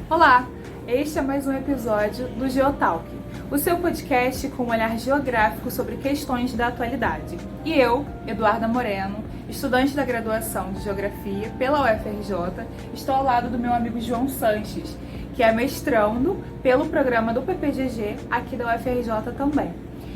Olá, este é mais um episódio do Geotalk, o seu podcast com um olhar geográfico sobre questões da atualidade. E eu, Eduarda Moreno, estudante da graduação de Geografia pela UFRJ, estou ao lado do meu amigo João Sanches, que é mestrando pelo programa do PPGG aqui da UFRJ também.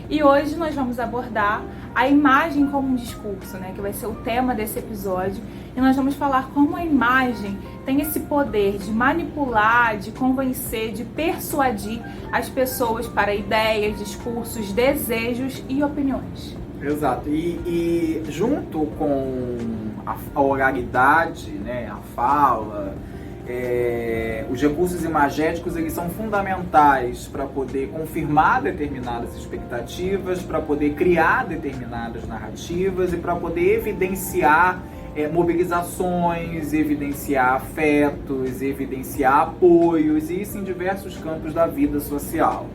E hoje nós vamos abordar a imagem como um discurso, que vai ser o tema desse episódio. E nós vamos falar como a imagem tem esse poder de manipular, de convencer, de persuadir as pessoas para ideias, discursos, desejos e opiniões. Exato. E junto com a oralidade, a fala, os recursos imagéticos, eles são fundamentais para poder confirmar determinadas expectativas, para poder criar determinadas narrativas e para poder evidenciar mobilizações, evidenciar afetos, evidenciar apoios, e isso em diversos campos da vida social,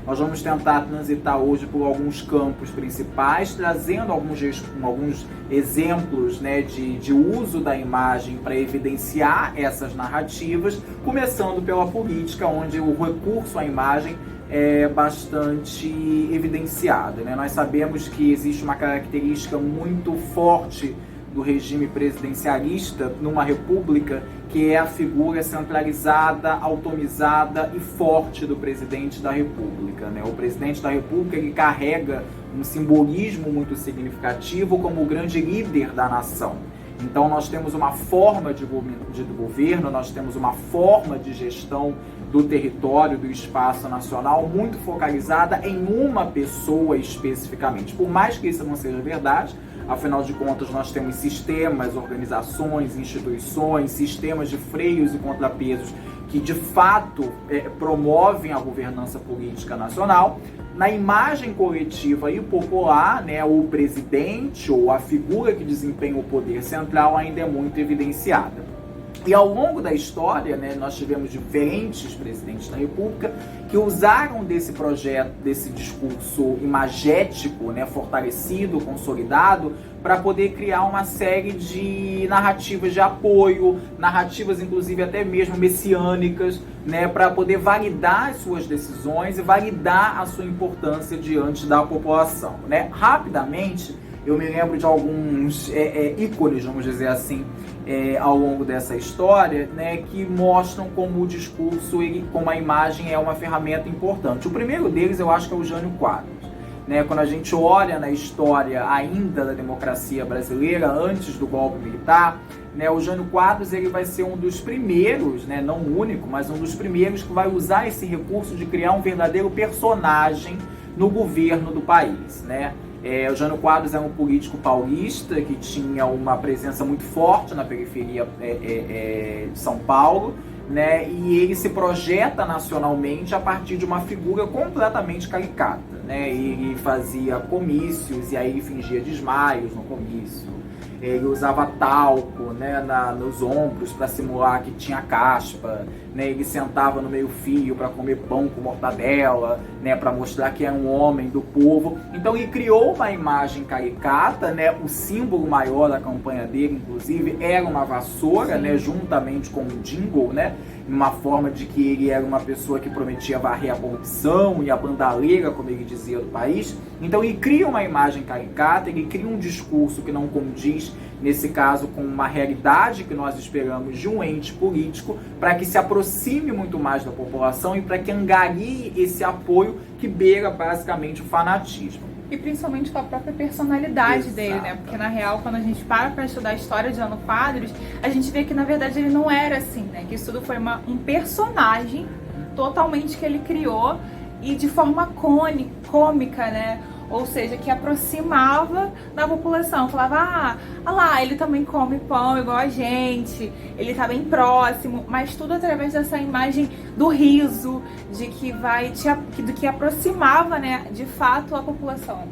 Nós vamos tentar transitar hoje por alguns campos principais, trazendo alguns exemplos de uso da imagem para evidenciar essas narrativas, começando pela política, onde o recurso à imagem é bastante evidenciado. Nós sabemos que existe uma característica muito forte do regime presidencialista numa república, que é a figura centralizada, automizada e forte do presidente da república. O presidente da república, ele carrega um simbolismo muito significativo como o grande líder da nação. Então nós temos uma forma de governo, nós temos uma forma de gestão do território, do espaço nacional, muito focalizada em uma pessoa especificamente. Por mais que isso não seja verdade, afinal de contas, nós temos sistemas, organizações, instituições, sistemas de freios e contrapesos que, de fato, promovem a governança política nacional. Na imagem coletiva e popular, o presidente ou a figura que desempenha o poder central ainda é muito evidenciada. E ao longo da história, nós tivemos diferentes presidentes da República que usaram desse projeto, desse discurso imagético, fortalecido, consolidado, para poder criar uma série de narrativas de apoio, narrativas inclusive até mesmo messiânicas, para poder validar as suas decisões e validar a sua importância diante da população. Rapidamente, eu me lembro de alguns ícones, vamos dizer assim, ao longo dessa história, que mostram como o discurso, como a imagem é uma ferramenta importante. O primeiro deles, eu acho que é o Jânio Quadros. Quando a gente olha na história ainda da democracia brasileira, antes do golpe militar, o Jânio Quadros, ele vai ser um dos primeiros, não o único, mas um dos primeiros que vai usar esse recurso de criar um verdadeiro personagem no governo do país, O Jânio Quadros é um político paulista que tinha uma presença muito forte na periferia de São Paulo, e ele se projeta nacionalmente a partir de uma figura completamente caricata, Ele fazia comícios e aí ele fingia desmaios no comício. Ele usava talco nos ombros para simular que tinha caspa, Ele sentava no meio-fio para comer pão com mortadela, para mostrar que era um homem do povo. Então ele criou uma imagem caricata, O símbolo maior da campanha dele, inclusive, era uma vassoura, juntamente com um jingle, uma forma de que ele era uma pessoa que prometia varrer a corrupção e a bandalheira, como ele dizia, do país. Então ele cria uma imagem caricata, ele cria um discurso que não condiz, nesse caso, com uma realidade que nós esperamos de um ente político, para que se aproxime muito mais da população e para que angarie esse apoio que beira basicamente o fanatismo. E principalmente com a própria personalidade dele, Porque na real, quando a gente para estudar a história de Jânio Quadros, a gente vê que na verdade ele não era assim, Que isso tudo foi um personagem totalmente que ele criou e de forma cômica, Ou seja, que aproximava da população. Falava, lá, ele também come pão igual a gente, ele tá bem próximo, mas tudo através dessa imagem do riso, de que aproximava, de fato, a população.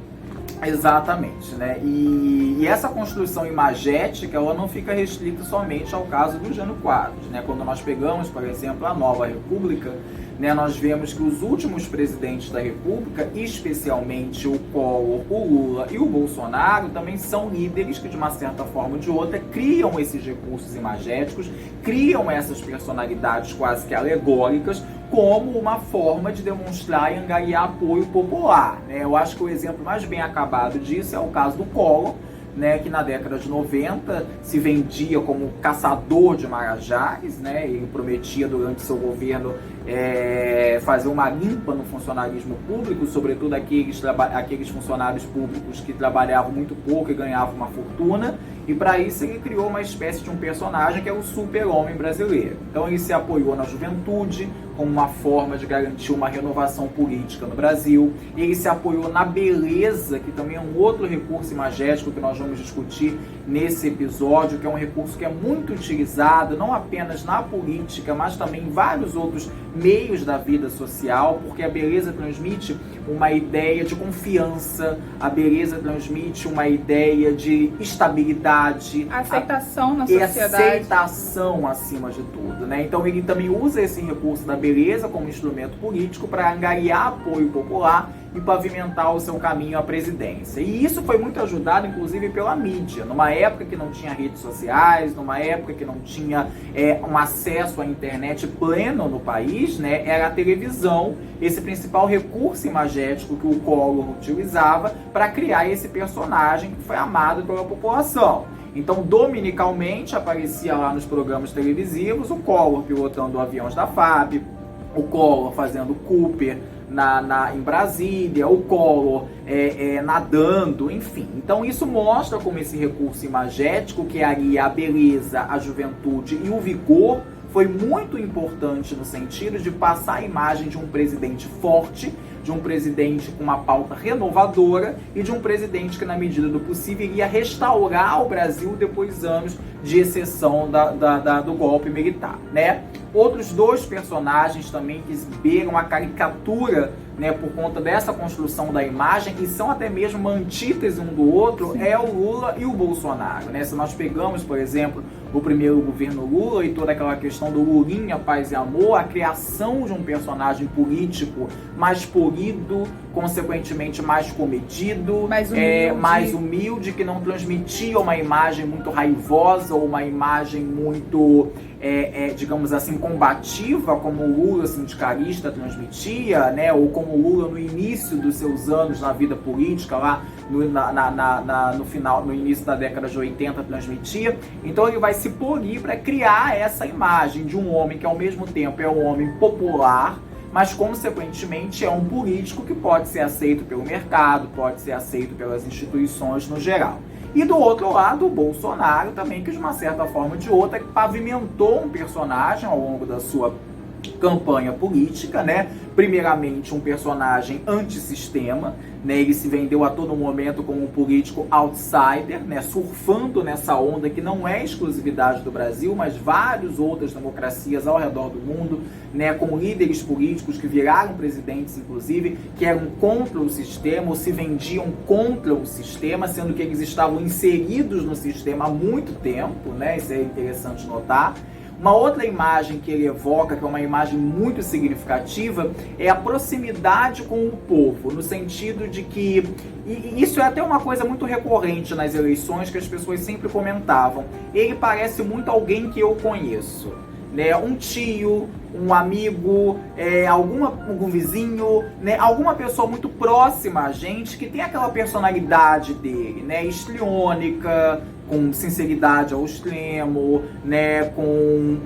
Exatamente, E essa construção imagética, ela não fica restrita somente ao caso do Jânio Quadros, Quando nós pegamos, por exemplo, a Nova República, né, nós vemos que os últimos presidentes da República, especialmente o Collor, o Lula e o Bolsonaro, também são líderes que, de uma certa forma ou de outra, criam esses recursos imagéticos, criam essas personalidades quase que alegóricas, como uma forma de demonstrar e angariar apoio popular, né? Eu acho que o exemplo mais bem acabado disso é o caso do Collor, né, que na década de 90 se vendia como caçador de marajás, né? Ele prometia durante seu governo fazer uma limpa no funcionalismo público, sobretudo aqueles funcionários públicos que trabalhavam muito pouco e ganhavam uma fortuna, e para isso ele criou uma espécie de um personagem que é o super-homem brasileiro. Então ele se apoiou na juventude como uma forma de garantir uma renovação política no Brasil, ele se apoiou na beleza, que também é um outro recurso imagético que nós vamos discutir nesse episódio, que é um recurso que é muito utilizado não apenas na política, mas também em vários outros meios da vida social, porque a beleza transmite uma ideia de confiança, a beleza transmite uma ideia de estabilidade, aceitação na sociedade, aceitação acima de tudo, né? Então ele também usa esse recurso da beleza como instrumento político para angariar apoio popular e pavimentar o seu caminho à presidência. E isso foi muito ajudado, inclusive, pela mídia. Numa época que não tinha redes sociais, numa época que não tinha um acesso à internet pleno no país, né, era a televisão esse principal recurso imagético que o Collor utilizava para criar esse personagem que foi amado pela população. Então, dominicalmente, aparecia lá nos programas televisivos o Collor pilotando aviões da FAB, o Collor fazendo Cooper em Brasília, o Collor nadando, enfim. Então isso mostra como esse recurso imagético, que é ali a beleza, a juventude e o vigor, foi muito importante no sentido de passar a imagem de um presidente forte, de um presidente com uma pauta renovadora e de um presidente que, na medida do possível, iria restaurar o Brasil depois de anos de exceção do golpe militar, né? Outros dois personagens também que exibiram a caricatura, né, por conta dessa construção da imagem, e são até mesmo uma antítese um do outro, é o Lula e o Bolsonaro, né? Se nós pegamos, por exemplo, o primeiro governo Lula e toda aquela questão do Lulinha, paz e amor, a criação de um personagem político mais polido, consequentemente mais comedido, mais humilde, que não transmitia uma imagem muito raivosa ou uma imagem muito, digamos assim, combativa, como o Lula sindicalista transmitia, né? Ou como o Lula no início dos seus anos na vida política, lá no início da década de 80 transmitia. Então ele vai se polir para criar essa imagem de um homem que ao mesmo tempo é um homem popular, mas consequentemente é um político que pode ser aceito pelo mercado, pode ser aceito pelas instituições no geral. E do outro lado, o Bolsonaro também, que de uma certa forma ou de outra pavimentou um personagem ao longo da sua campanha política, né? Primeiramente um personagem antissistema, né? Ele se vendeu a todo momento como um político outsider, né? Surfando nessa onda que não é exclusividade do Brasil, mas várias outras democracias ao redor do mundo, né? Com líderes políticos que viraram presidentes, inclusive, que eram contra o sistema ou se vendiam contra o sistema, sendo que eles estavam inseridos no sistema há muito tempo, né? Isso é interessante notar. Uma outra imagem que ele evoca, que é uma imagem muito significativa, é a proximidade com o povo, no sentido de que, e isso é até uma coisa muito recorrente nas eleições, que as pessoas sempre comentavam, ele parece muito alguém que eu conheço, né? Um tio, um amigo, algum vizinho, né? Alguma pessoa muito próxima a gente, que tem aquela personalidade dele, né? Histriônica, com sinceridade ao extremo, né, com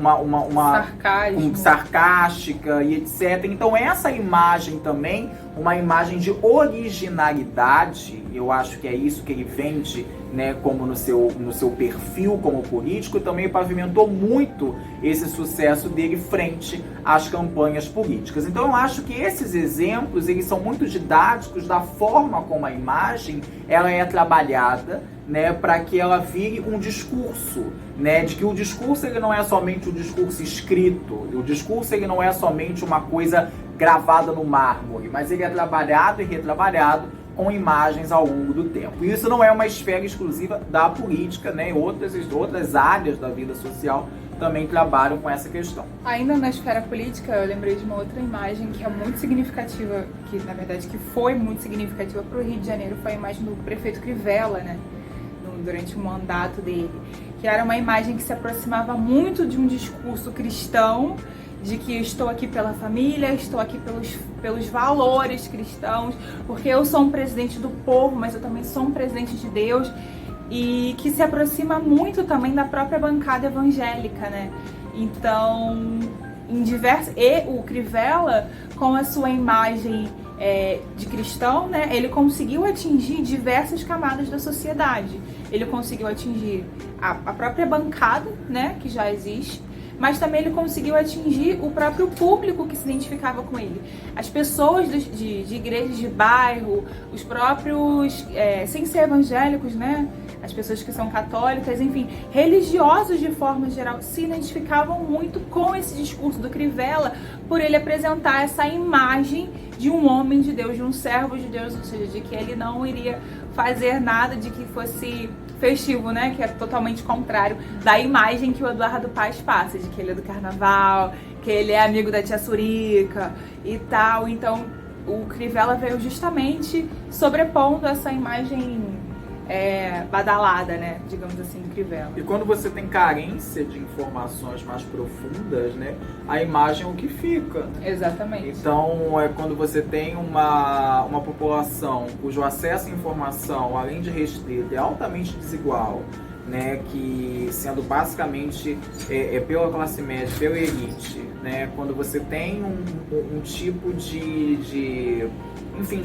sarcástica e etc. Então essa imagem também, uma imagem de originalidade, eu acho que é isso que ele vende, né, como no seu perfil como político, também pavimentou muito esse sucesso dele frente às campanhas políticas. Então eu acho que esses exemplos, eles são muito didáticos da forma como a imagem ela é trabalhada, né, para que ela vire um discurso, né, de que o discurso ele não é somente um discurso escrito, o discurso ele não é somente uma coisa gravada no mármore, mas ele é trabalhado e retrabalhado com imagens ao longo do tempo. E isso não é uma esfera exclusiva da política, né? Outras áreas da vida social também trabalham com essa questão. Ainda na esfera política, eu lembrei de uma outra imagem que é muito significativa, que na verdade que foi muito significativa para o Rio de Janeiro, foi a imagem do prefeito Crivella, né, durante o mandato dele, que era uma imagem que se aproximava muito de um discurso cristão, de que estou aqui pela família, estou aqui pelos valores cristãos, porque eu sou um presidente do povo, mas eu também sou um presidente de Deus, e que se aproxima muito também da própria bancada evangélica, né? Então, e o Crivella, com a sua imagem de cristão, né, ele conseguiu atingir diversas camadas da sociedade. Ele conseguiu atingir a própria bancada, né, que já existe, mas também ele conseguiu atingir o próprio público que se identificava com ele. As pessoas de igrejas de bairro, os próprios, sem ser evangélicos, né, as pessoas que são católicas, enfim, religiosos de forma geral, se identificavam muito com esse discurso do Crivella, por ele apresentar essa imagem de um homem de Deus, de um servo de Deus, ou seja, de que ele não iria fazer nada de que fosse festivo, né, que é totalmente contrário da imagem que o Eduardo Paes passa, de que ele é do carnaval, que ele é amigo da tia Surica e tal. Então, o Crivella veio justamente sobrepondo essa imagem badalada, né, digamos assim, do Crivella. E quando você tem carência de informações mais profundas, né, a imagem é o que fica. Né? Exatamente. Então, quando você tem uma população cujo acesso à informação, além de restrito, é altamente desigual, né, que sendo basicamente pela classe média, pela elite, né, quando você tem um tipo de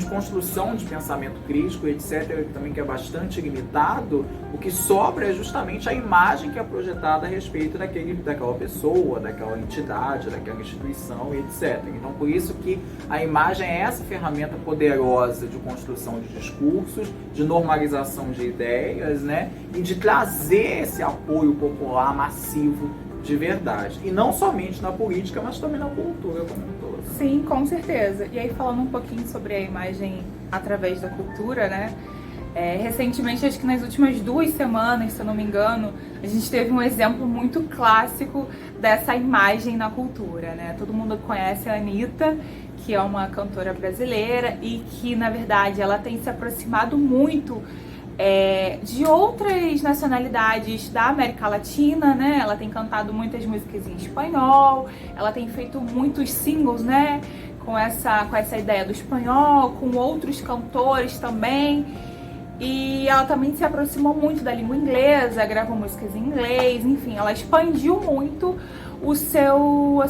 construção de pensamento crítico, etc., também que é bastante limitado, o que sobra é justamente a imagem que é projetada a respeito daquela pessoa, daquela entidade, daquela instituição, etc. Então, por isso que a imagem é essa ferramenta poderosa de construção de discursos, de normalização de ideias, né, e de trazer esse apoio popular massivo de verdade. E não somente na política, mas também na cultura como um todo. Sim, com certeza. E aí, falando um pouquinho sobre a imagem através da cultura, né? Recentemente, acho que nas últimas 2 semanas, se eu não me engano, a gente teve um exemplo muito clássico dessa imagem na cultura, né? Todo mundo conhece a Anitta, que é uma cantora brasileira e que, na verdade, ela tem se aproximado muito de outras nacionalidades da América Latina, né? Ela tem cantado muitas músicas em espanhol, ela tem feito muitos singles, né? Com essa ideia do espanhol, com outros cantores também. E ela também se aproximou muito da língua inglesa, gravou músicas em inglês, enfim, ela expandiu muito o seu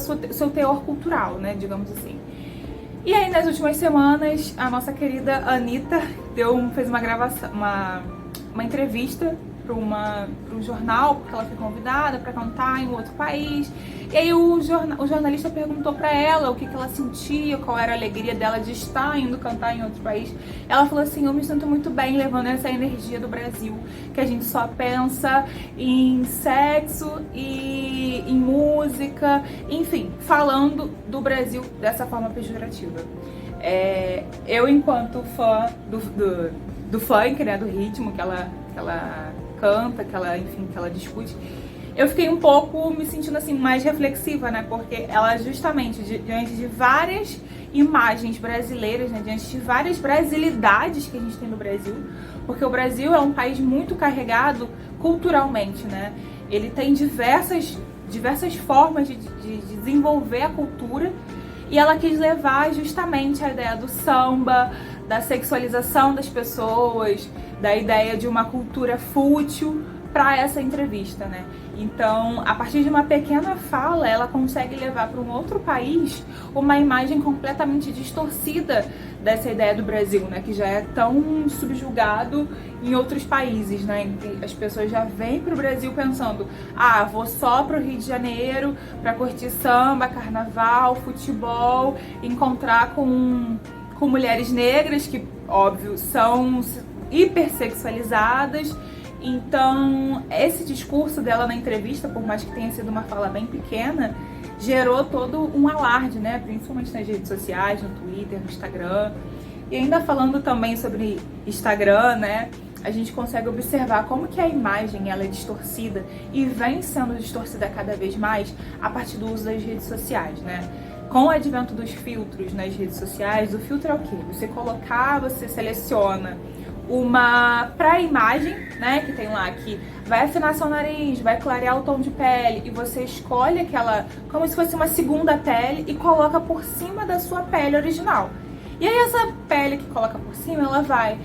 teor cultural, né? Digamos assim. E aí, nas últimas semanas, a nossa querida Anitta fez uma gravação, uma entrevista para um jornal, porque ela foi convidada para cantar em um outro país. E aí o jornalista perguntou para ela o que ela sentia, qual era a alegria dela de estar indo cantar em outro país. Ela falou assim: eu me sinto muito bem levando essa energia do Brasil, que a gente só pensa em sexo e em música, enfim, falando do Brasil dessa forma pejorativa. Eu, enquanto fã do funk, né, do ritmo que ela canta, que ela discute, eu fiquei um pouco me sentindo assim mais reflexiva, né? Porque ela justamente diante de várias imagens brasileiras, né, diante de várias brasilidades que a gente tem no Brasil, porque o Brasil é um país muito carregado culturalmente, né? Ele tem diversas formas de desenvolver a cultura, e ela quis levar justamente a ideia do samba, da sexualização das pessoas, da ideia de uma cultura fútil para essa entrevista, né? Então, a partir de uma pequena fala, ela consegue levar para um outro país uma imagem completamente distorcida dessa ideia do Brasil, né? Que já é tão subjugado em outros países, né? Em que as pessoas já vêm para o Brasil pensando: vou só para o Rio de Janeiro para curtir samba, carnaval, futebol, encontrar com mulheres negras que, óbvio, são hipersexualizadas. Então, esse discurso dela na entrevista, por mais que tenha sido uma fala bem pequena, gerou todo um alarde, né? Principalmente nas redes sociais, no Twitter, no Instagram. E ainda falando também sobre Instagram, né? a gente consegue observar como que a imagem ela é distorcida e vem sendo distorcida cada vez mais a partir do uso das redes sociais, né? Com o advento dos filtros nas redes sociais, o filtro é o quê? Você seleciona uma pré-imagem, né, que tem lá que vai afinar seu nariz, vai clarear o tom de pele, e você escolhe aquela como se fosse uma segunda pele e coloca por cima da sua pele original. E aí essa pele que coloca por cima, ela vai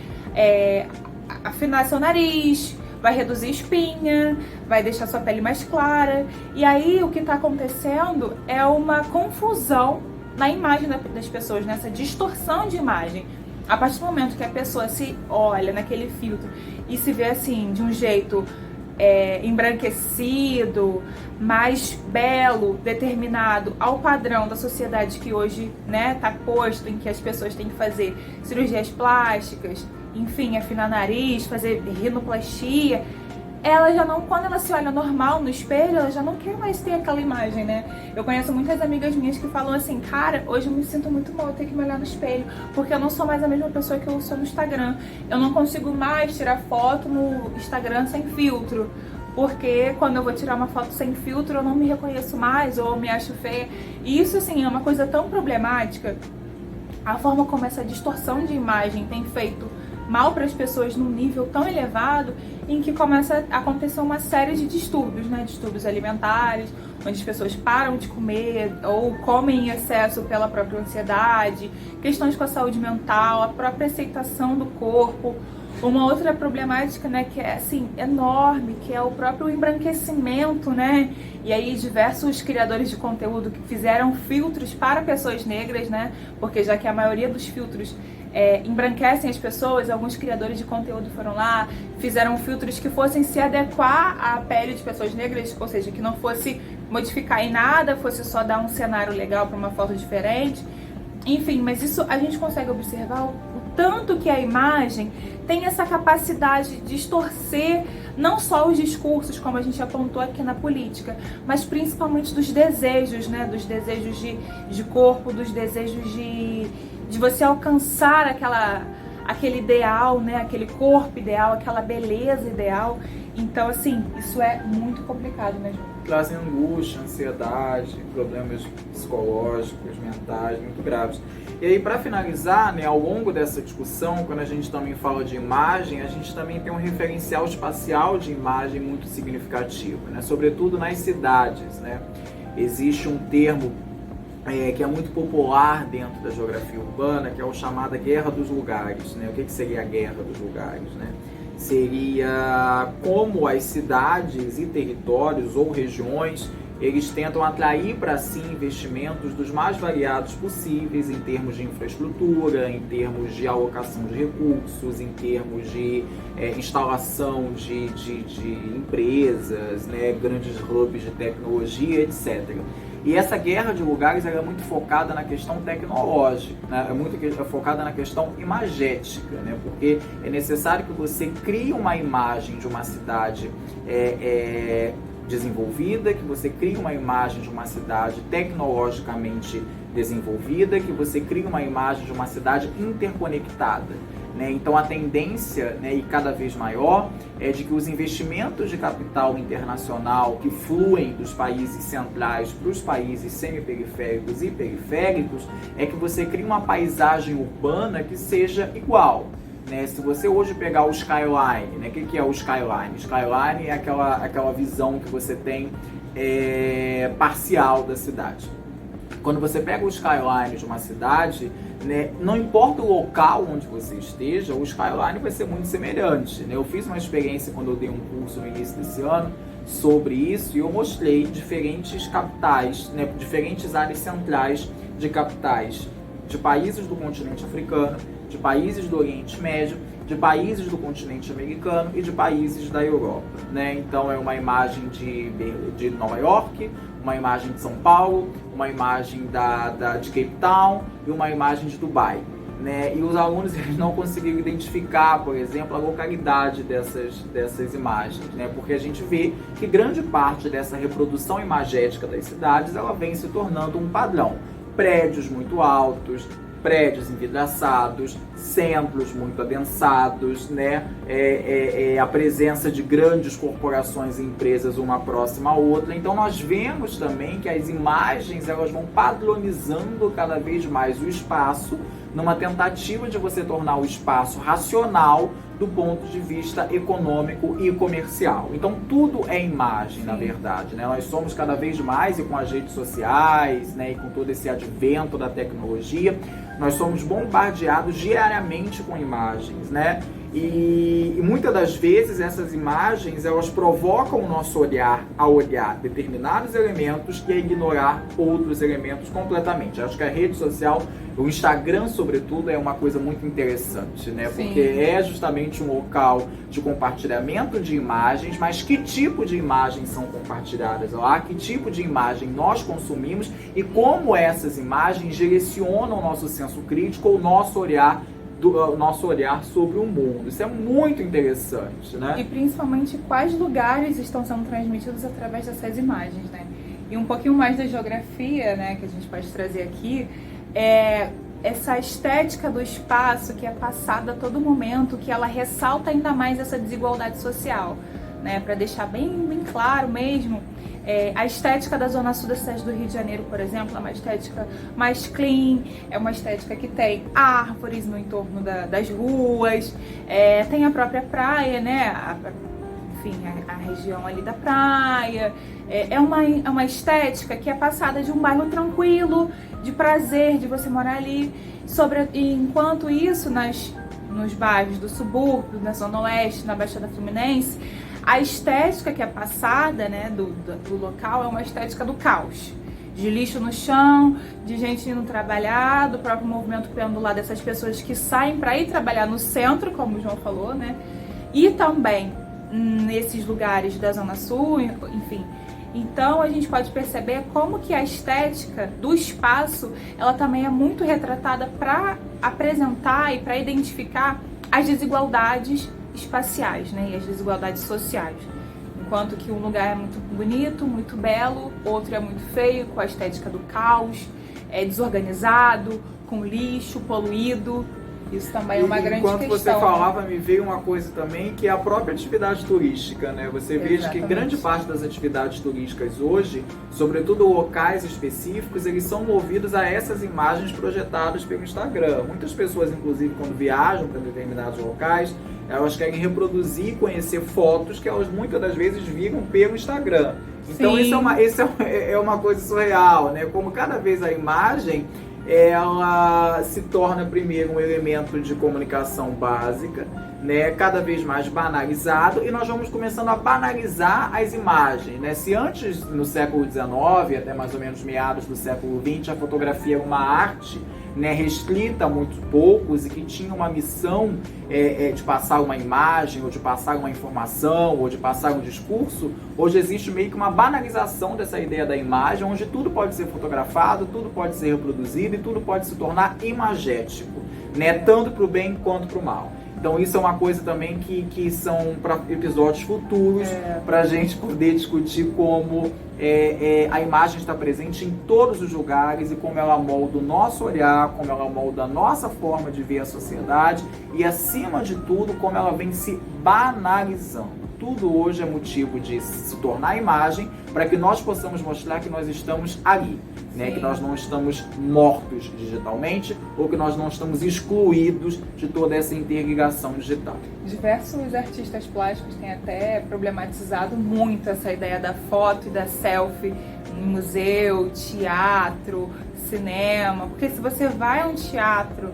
afinar seu nariz, vai reduzir espinha, vai deixar sua pele mais clara. E aí o que está acontecendo é uma confusão na imagem das pessoas, nessa distorção de imagem. A partir do momento que a pessoa se olha naquele filtro e se vê assim, de um jeito embranquecido, mais belo, determinado ao padrão da sociedade que hoje, né, tá posto, em que as pessoas têm que fazer cirurgias plásticas, enfim, afinar nariz, fazer rinoplastia, ela já não, quando ela se olha normal no espelho, ela já não quer mais ter aquela imagem, né? Eu conheço muitas amigas minhas que falam assim, cara, hoje eu me sinto muito mal ter que me olhar no espelho, porque eu não sou mais a mesma pessoa que eu sou no Instagram. Eu não consigo mais tirar foto no Instagram sem filtro, porque quando eu vou tirar uma foto sem filtro, eu não me reconheço mais, ou eu me acho feia. E isso, assim, é uma coisa tão problemática. A forma como essa distorção de imagem tem feito mal para as pessoas num nível tão elevado, em que começa a acontecer uma série de distúrbios, né? Distúrbios alimentares, onde as pessoas param de comer ou comem em excesso pela própria ansiedade, questões com a saúde mental, a própria aceitação do corpo. Uma outra problemática, né, que é assim, enorme, que é o próprio embranquecimento, né? E aí diversos criadores de conteúdo que fizeram filtros para pessoas negras, né? Porque já que a maioria dos filtros embranquecem as pessoas, alguns criadores de conteúdo foram lá, fizeram filtros que fossem se adequar à pele de pessoas negras, ou seja, que não fosse modificar em nada, fosse só dar um cenário legal para uma foto diferente. Enfim, mas isso a gente consegue observar o tanto que a imagem tem essa capacidade de distorcer não só os discursos, como a gente apontou aqui na política, mas principalmente dos desejos, né? Dos desejos de corpo, dos desejos de você alcançar aquele ideal, né? Aquele corpo ideal, aquela beleza ideal. Então, assim, isso é muito complicado, né, João? Trazem angústia, ansiedade, problemas psicológicos, mentais muito graves. E aí, para finalizar, né, ao longo dessa discussão, quando a gente também fala de imagem, a gente também tem um referencial espacial de imagem muito significativo, né? Sobretudo nas cidades, né? Existe um termo que é muito popular dentro da geografia urbana, que é o chamado Guerra dos Lugares, né? O que seria a Guerra dos Lugares, né? Seria como as cidades e territórios ou regiões eles tentam atrair para si investimentos dos mais variados possíveis em termos de infraestrutura, em termos de alocação de recursos, em termos de instalação de empresas, né, grandes hubs de tecnologia, etc. E essa guerra de lugares é muito focada na questão tecnológica, né? É muito focada na questão imagética, né? Porque é necessário que você crie uma imagem de uma cidade desenvolvida, que você crie uma imagem de uma cidade tecnologicamente desenvolvida, que você crie uma imagem de uma cidade interconectada, né? Então a tendência, né, e cada vez maior, é de que os investimentos de capital internacional que fluem dos países centrais para os países semiperiféricos e periféricos é que você crie uma paisagem urbana que seja igual. Né, se você hoje pegar o skyline, né, o que é o skyline? Skyline é aquela visão que você tem parcial da cidade. Quando você pega o skyline de uma cidade, né, não importa o local onde você esteja, o skyline vai ser muito semelhante. Né? Eu fiz uma experiência quando eu dei um curso no início desse ano sobre isso e eu mostrei diferentes capitais, né, diferentes áreas centrais de capitais de países do continente africano, de países do Oriente Médio, de países do continente americano e de países da Europa, né? Então é uma imagem de Nova York, uma imagem de São Paulo, uma imagem de Cape Town e uma imagem de Dubai, né? E os alunos eles não conseguiram identificar, por exemplo, a localidade dessas imagens, né? Porque a gente vê que grande parte dessa reprodução imagética das cidades ela vem se tornando um padrão. Prédios muito altos, prédios envidraçados, centros muito adensados, né? A presença de grandes corporações e empresas uma próxima à outra. Então nós vemos também que as imagens elas vão padronizando cada vez mais o espaço, numa tentativa de você tornar o espaço racional do ponto de vista econômico e comercial. Então tudo é imagem, na verdade, né? Nós somos cada vez mais, e com as redes sociais, né, e com todo esse advento da tecnologia, nós somos bombardeados diariamente com imagens, né? E muitas das vezes essas imagens elas provocam o nosso olhar a olhar determinados elementos e a ignorar outros elementos completamente. Acho que a rede social, o Instagram sobretudo, é uma coisa muito interessante, né? Sim. Porque é justamente um local de compartilhamento de imagens, mas que tipo de imagens são compartilhadas lá, que tipo de imagem nós consumimos e como essas imagens direcionam o nosso senso crítico, o nosso olhar sobre o mundo. Isso é muito interessante, né? E principalmente quais lugares estão sendo transmitidos através dessas imagens, né? E um pouquinho mais da geografia, né, que a gente pode trazer aqui, é essa estética do espaço que é passada a todo momento, que ela ressalta ainda mais essa desigualdade social, né? Para deixar bem claro mesmo, a estética da Zona Sul da cidade do Rio de Janeiro, por exemplo, é uma estética mais clean, é uma estética que tem árvores no entorno das ruas, tem a própria praia, né? A região ali da praia. É uma estética que é passada de um bairro tranquilo, de prazer, de você morar ali. Enquanto isso, nos bairros do subúrbio, na Zona Oeste, na Baixada Fluminense, a estética que é passada, né, do local é uma estética do caos. De lixo no chão, de gente indo trabalhar, do próprio movimento pendular dessas pessoas que saem para ir trabalhar no centro, como o João falou, né? E também nesses lugares da Zona Sul, enfim. Então a gente pode perceber como que a estética do espaço, ela também é muito retratada para apresentar e para identificar as desigualdades espaciais, né, e as desigualdades sociais. Enquanto que um lugar é muito bonito, muito belo, outro é muito feio, com a estética do caos, desorganizado, com lixo, poluído. Isso também é uma grande questão. Enquanto você falava, me veio uma coisa também, que é a própria atividade turística, né? Você veja que grande parte das atividades turísticas hoje, sobretudo locais específicos, eles são movidos a essas imagens projetadas pelo Instagram. Muitas pessoas, inclusive, quando viajam para determinados locais, elas querem reproduzir e conhecer fotos que elas muitas das vezes viram pelo Instagram. Então isso é uma coisa surreal, né? Como cada vez a imagem ela se torna primeiro um elemento de comunicação básica, né, cada vez mais banalizado, e nós vamos começando a banalizar as imagens, né? Se antes, no século XIX, até mais ou menos meados do século XX, a fotografia era uma arte, né, restrita a muito poucos e que tinha uma missão de passar uma imagem, ou de passar uma informação, ou de passar um discurso, hoje existe meio que uma banalização dessa ideia da imagem, onde tudo pode ser fotografado, tudo pode ser reproduzido e tudo pode se tornar imagético, né, tanto para o bem quanto para o mal. Então isso é uma coisa também que são para episódios futuros, para a gente poder discutir como a imagem está presente em todos os lugares e como ela molda o nosso olhar, como ela molda a nossa forma de ver a sociedade e, acima de tudo, como ela vem se banalizando. Tudo hoje é motivo de se tornar imagem para que nós possamos mostrar que nós estamos ali, né? Que nós não estamos mortos digitalmente ou que nós não estamos excluídos de toda essa interligação digital. Diversos artistas plásticos têm até problematizado muito essa ideia da foto e da selfie em museu, teatro, cinema, porque se você vai a um teatro,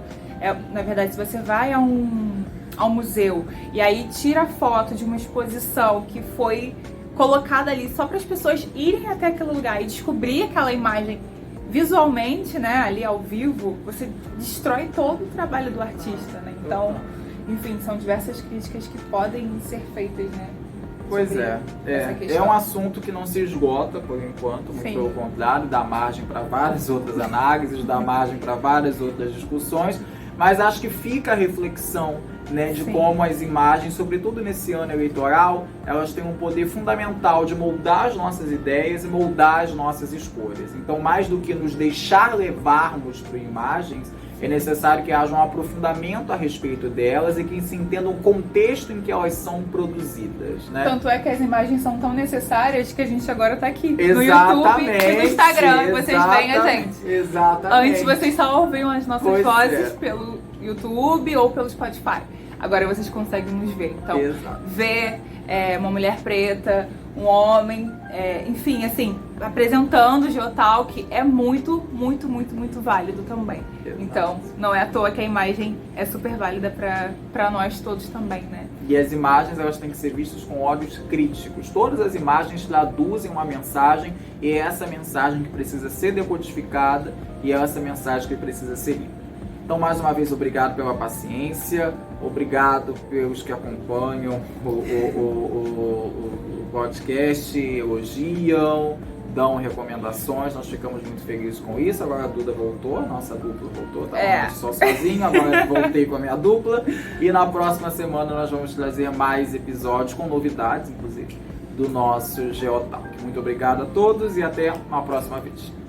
na verdade, se você vai ao museu e aí tira foto de uma exposição que foi colocada ali só para as pessoas irem até aquele lugar e descobrir aquela imagem visualmente, né, ali ao vivo, você destrói todo o trabalho do artista, né? Então, enfim, são diversas críticas que podem ser feitas, né? Pois é um assunto que não se esgota por enquanto, muito pelo contrário, dá margem para várias outras análises, dá margem para várias outras discussões, mas acho que fica a reflexão, né, de como as imagens, sobretudo nesse ano eleitoral, elas têm um poder fundamental de moldar as nossas ideias e moldar as nossas escolhas. Então, mais do que nos deixar levarmos por imagens, é necessário que haja um aprofundamento a respeito delas e que se entenda o contexto em que elas são produzidas, né? Tanto é que as imagens são tão necessárias que a gente agora tá aqui no Exatamente, YouTube e no Instagram, e vocês veem a gente. Exatamente. Antes vocês só ouviam as nossas Pois vozes é. pelo YouTube ou pelo Spotify. Agora vocês conseguem nos ver. Então, Exato. ver uma mulher preta, um homem, enfim, assim, apresentando o Geotalk é muito, muito, muito, muito válido também. Exato. Então, não é à toa que a imagem é super válida para nós todos também, né? E as imagens, elas têm que ser vistas com olhos críticos. Todas as imagens traduzem uma mensagem e é essa mensagem que precisa ser decodificada e é essa mensagem que precisa ser lida. Então, mais uma vez, obrigado pela paciência, obrigado pelos que acompanham o podcast, elogiam, dão recomendações, nós ficamos muito felizes com isso. Agora a Duda voltou, nossa dupla voltou, estava só sozinho, agora voltei com a minha dupla. E na próxima semana nós vamos trazer mais episódios com novidades, inclusive, do nosso Geotalk. Muito obrigado a todos e até uma próxima vez.